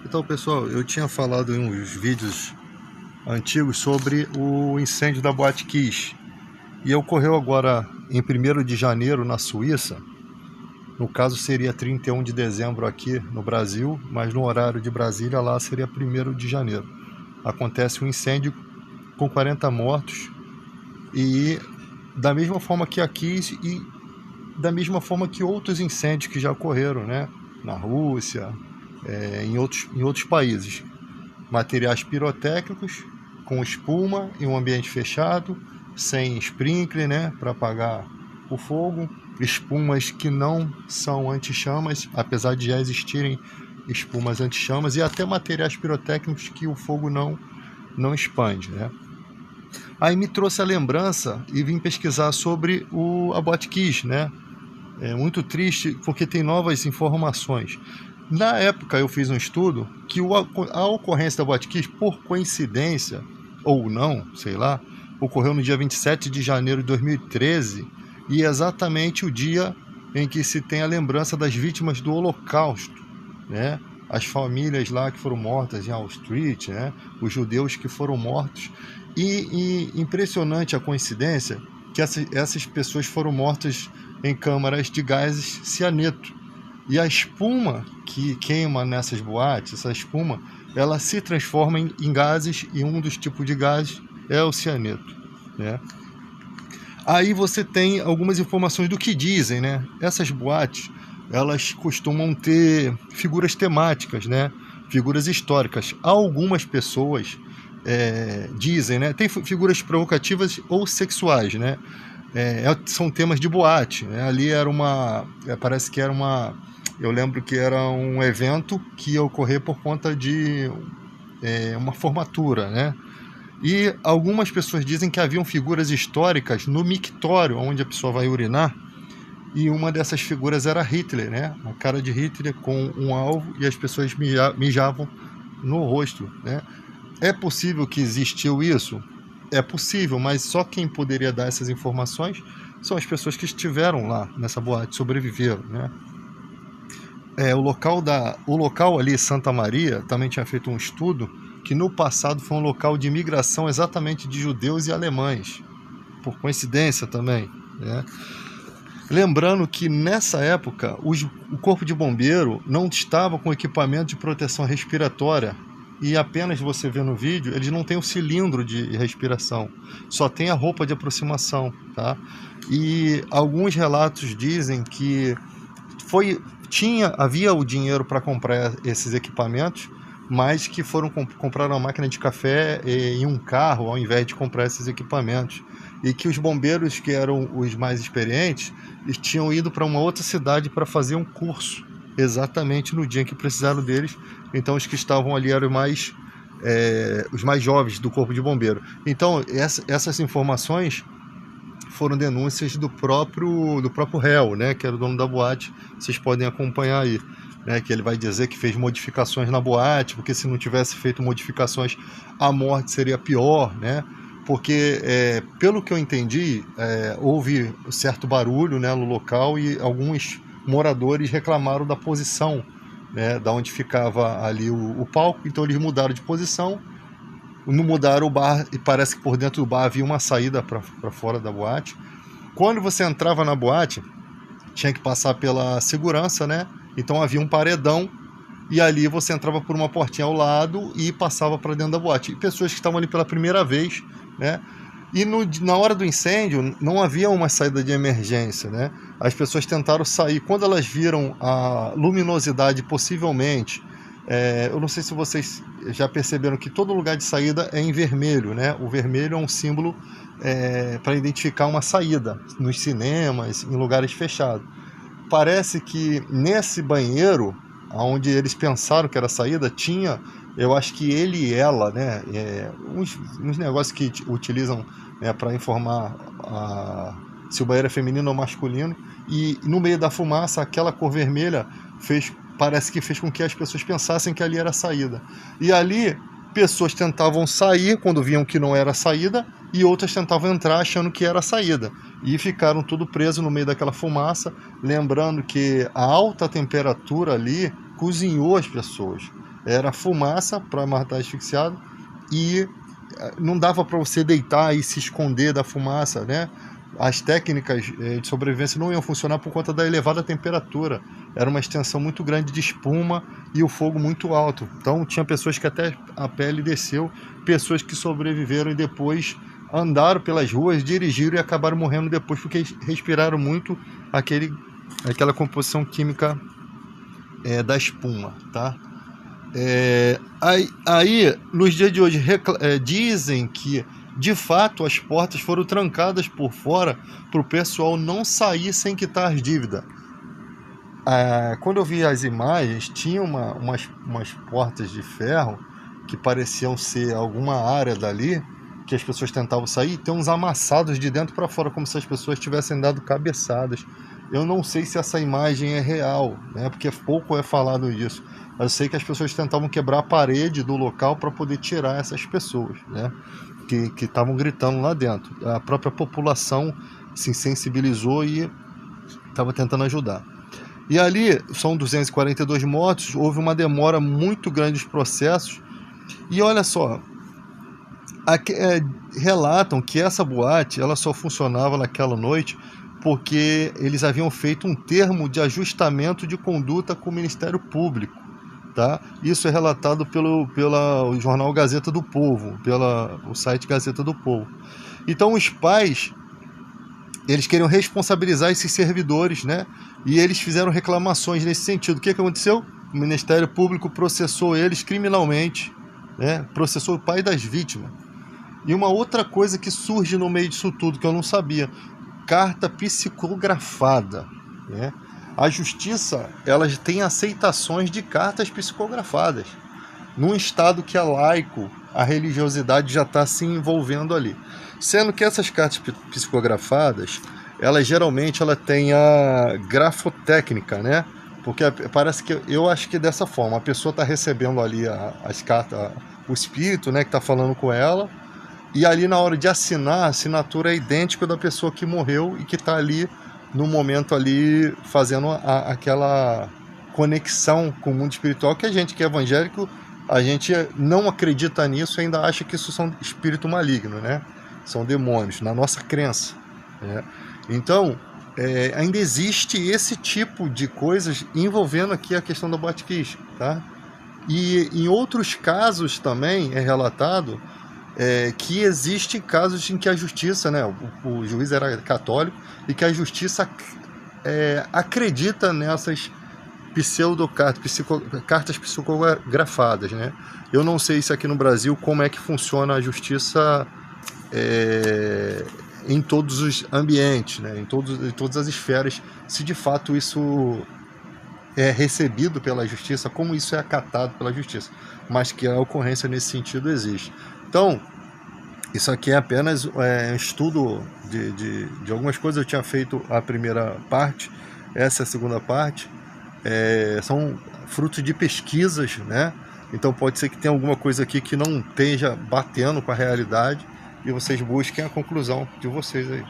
Então, pessoal, eu tinha falado em uns vídeos antigos sobre o incêndio da Boate Kiss. E ocorreu agora em 1º de janeiro na Suíça. No caso seria 31 de dezembro aqui no Brasil, mas no horário de Brasília lá seria 1º de janeiro. Acontece um incêndio com 40 mortos e da mesma forma que aqui e da mesma forma que outros incêndios que já ocorreram, né? Na Rússia, em outros países. Materiais pirotécnicos com espuma em um ambiente fechado, sem sprinkler, né, para apagar o fogo, espumas que não são anti-chamas, apesar de já existirem espumas anti-chamas, e até materiais pirotécnicos que o fogo não expande, né? Aí me trouxe a lembrança e vim pesquisar sobre a Boate Kiss, né? É muito triste porque tem novas informações. Na época eu fiz um estudo que a ocorrência da Boate Kiss, por coincidência, ou não, sei lá, ocorreu no dia 27 de janeiro de 2013 e é exatamente o dia em que se tem a lembrança das vítimas do Holocausto, né? As famílias lá que foram mortas em Auschwitz, né? Os judeus que foram mortos. E impressionante a coincidência que essas pessoas foram mortas em câmaras de gases cianeto. E a espuma que queima nessas boates, essa espuma, ela se transforma em gases, e um dos tipos de gases é o cianeto, né? Aí você tem algumas informações do que dizem, né? Essas boates, elas costumam ter figuras temáticas, né? Figuras históricas. Algumas pessoas dizem, né? Tem figuras provocativas ou sexuais, né? São temas de boate, né? Ali era parece que era eu lembro que era um evento que ia ocorrer por conta de uma formatura, né? E algumas pessoas dizem que haviam figuras históricas no mictório, onde a pessoa vai urinar, e uma dessas figuras era Hitler, né? A cara de Hitler com um alvo, e as pessoas mijavam no rosto, né? É possível que existiu isso? É possível, mas só quem poderia dar essas informações são as pessoas que estiveram lá nessa boate, sobreviveram, né? O local ali, Santa Maria, também tinha feito um estudo que no passado foi um local de imigração exatamente de judeus e alemães, por coincidência também, né? Lembrando que nessa época o corpo de bombeiro não estava com equipamento de proteção respiratória, e apenas você vê no vídeo, eles não têm o cilindro de respiração, só tem a roupa de aproximação, tá? E alguns relatos dizem que havia o dinheiro para comprar esses equipamentos, mas que foram comprar uma máquina de café e um carro ao invés de comprar esses equipamentos, e que os bombeiros, que eram os mais experientes, tinham ido para uma outra cidade para fazer um curso exatamente no dia em que precisaram deles. Então os que estavam ali eram os mais jovens do corpo de bombeiro. Então essas informações foram denúncias do próprio réu, né, que era o dono da boate. Vocês podem acompanhar aí, né, que ele vai dizer que fez modificações na boate, porque se não tivesse feito modificações, a morte seria pior, né? Porque, pelo que eu entendi, houve certo barulho, né, no local, e alguns moradores reclamaram da posição, né, da onde ficava ali o palco. Então eles mudaram de posição, não mudaram o bar, e parece que por dentro do bar havia uma saída para fora da boate. Quando você entrava na boate, tinha que passar pela segurança, né? Então havia um paredão, e ali você entrava por uma portinha ao lado e passava para dentro da boate. E pessoas que estavam ali pela primeira vez, né? E na hora do incêndio não havia uma saída de emergência, né? As pessoas tentaram sair. Quando elas viram a luminosidade, possivelmente, eu não sei se vocês já perceberam que todo lugar de saída é em vermelho, né? O vermelho é um símbolo para identificar uma saída nos cinemas, em lugares fechados. Parece que nesse banheiro, onde eles pensaram que era a saída, tinha, eu acho que ele e ela, né, uns negócios que utilizam, né, para informar se o banheiro é feminino ou masculino, e no meio da fumaça, aquela cor vermelha parece que fez com que as pessoas pensassem que ali era a saída. E ali, pessoas tentavam sair quando viam que não era a saída, e outras tentavam entrar achando que era a saída. E ficaram tudo preso no meio daquela fumaça, lembrando que a alta temperatura ali cozinhou as pessoas. era fumaça para matar asfixiado, e não dava para você deitar e se esconder da fumaça, né? As técnicas de sobrevivência não iam funcionar por conta da elevada temperatura. Era uma extensão muito grande de espuma e o fogo muito alto. Então tinha pessoas que até a pele desceu, pessoas que sobreviveram e depois andaram pelas ruas, dirigiram e acabaram morrendo depois porque respiraram muito aquela composição química da espuma, tá? Aí, nos dias de hoje, dizem que, de fato, as portas foram trancadas por fora para o pessoal não sair sem quitar as dívidas. Quando eu vi as imagens, tinha umas portas de ferro que pareciam ser alguma área dali, que as pessoas tentavam sair, tem uns amassados de dentro para fora, como se as pessoas tivessem dado cabeçadas. Eu não sei se essa imagem é real, né, porque pouco é falado disso. Eu sei que as pessoas tentavam quebrar a parede do local para poder tirar essas pessoas, né, que estavam gritando lá dentro. A própria população se sensibilizou e estava tentando ajudar. E ali são 242 mortos, houve uma demora muito grande dos processos. E olha só, relatam que essa boate ela só funcionava naquela noite porque eles haviam feito um termo de ajustamento de conduta com o Ministério Público, tá? Isso é relatado pelo jornal Gazeta do Povo, o site Gazeta do Povo. Então os pais, eles queriam responsabilizar esses servidores, né? E eles fizeram reclamações nesse sentido. O que aconteceu? O Ministério Público processou eles criminalmente, né? Processou o pai das vítimas. E uma outra coisa que surge no meio disso tudo, que eu não sabia: carta psicografada, né? A justiça, ela tem aceitações de cartas psicografadas. Num estado que é laico, a religiosidade já está se envolvendo ali. Sendo que essas cartas psicografadas, elas geralmente têm a grafotécnica, né? Porque parece que, eu acho que dessa forma, a pessoa está recebendo ali as cartas, o espírito, né, que está falando com ela, e ali na hora de assinar, a assinatura é idêntica da pessoa que morreu e que está ali no momento ali fazendo aquela conexão com o mundo espiritual, que a gente que é evangélico, a gente não acredita nisso, ainda acha que isso são espírito maligno, né? São demônios, na nossa crença, né? Então, ainda existe esse tipo de coisas envolvendo aqui a questão da Boate Kiss, tá? E em outros casos também é relatado que existem casos em que a justiça, né, o juiz era católico, e que a justiça acredita nessas cartas psicografadas, né? Eu não sei se aqui no Brasil como é que funciona a justiça em todos os ambientes, né? em todas as esferas, se de fato isso é recebido pela justiça, como isso é acatado pela justiça, mas que a ocorrência nesse sentido existe. Então, isso aqui é apenas um estudo de algumas coisas. Eu tinha feito a primeira parte, essa é a segunda parte. São frutos de pesquisas, né? Então pode ser que tenha alguma coisa aqui que não esteja batendo com a realidade, e vocês busquem a conclusão de vocês aí.